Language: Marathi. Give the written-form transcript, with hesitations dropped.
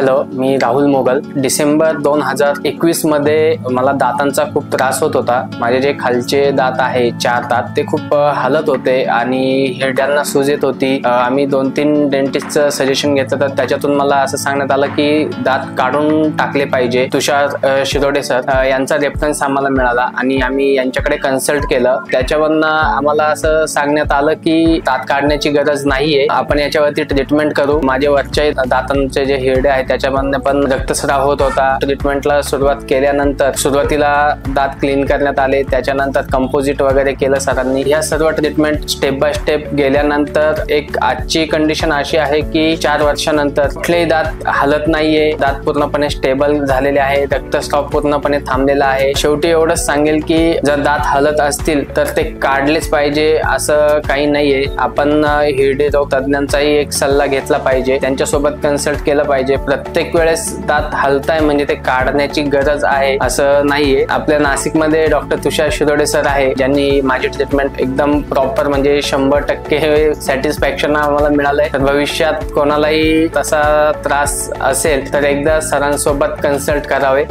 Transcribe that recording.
हॅलो, मी राहुल मोगल। डिसेंबर 2021 मध्ये मला दातांचा खूप त्रास होत होता। माझे जे खालचे दात आहे 4 दात ते खूप हलत होते आणि हिरड्यांना सूज येत होती। आम्ही 2-3 डेंटिस्टचं सजेशन घेतलं तर त्याच्यातून मला असं सांगण्यात आलं की दात काढून टाकले पाहिजे। तुषार शिरोडे सर यांचा रेफरन्स आम्हाला मिळाला आणि आम्ही यांच्याकडे कन्सल्ट केलं। त्याच्यावरनं आम्हाला असं सांगण्यात आलं की दात काढण्याची गरज नाहीये, आपण याच्यावरती ट्रीटमेंट करू। माझे वरचे दातांचे जे हिरडे आहेत त्याच्यामधनं पण रक्तस्राव होत होता। ट्रीटमेंटला सुरुवात केल्यानंतर सुरुवातीला दात क्लीन करण्यात आले, त्याच्यानंतर कंपोजिट वगैरे केलं सरांनी। या सर्व ट्रीटमेंट स्टेप बाय स्टेप गेल्यानंतर एक आजची कंडिशन अशी आहे की 4 वर्षानंतर कुठलेही दात हलत नाहीये, दात पूर्णपणे स्टेबल झालेले आहे, रक्तस्राव पूर्णपणे थांबलेला आहे। शेवटी एवढंच सांगेल की जर दात हलत असतील तर ते काढलेच पाहिजे असं काही नाहीये। आपण हिरडे रोग तज्ञांचाही एक सल्ला घेतला पाहिजे, त्यांच्यासोबत कन्सल्ट केलं पाहिजे। प्रत्येक वेळेस दात हलताय म्हणजे ते काढण्याची गरज आहे असं नाहीये। आपल्या नाशिकमध्ये डॉक्टर तुषार शिरोडे सर आहे, ज्यांनी माझी ट्रीटमेंट एकदम प्रॉपर म्हणजे 100% सॅटिस्फॅक्शन आम्हाला मिळालंय। तर भविष्यात कोणालाही तसा त्रास असेल तर एकदा सरांसोबत कन्सल्ट करावे।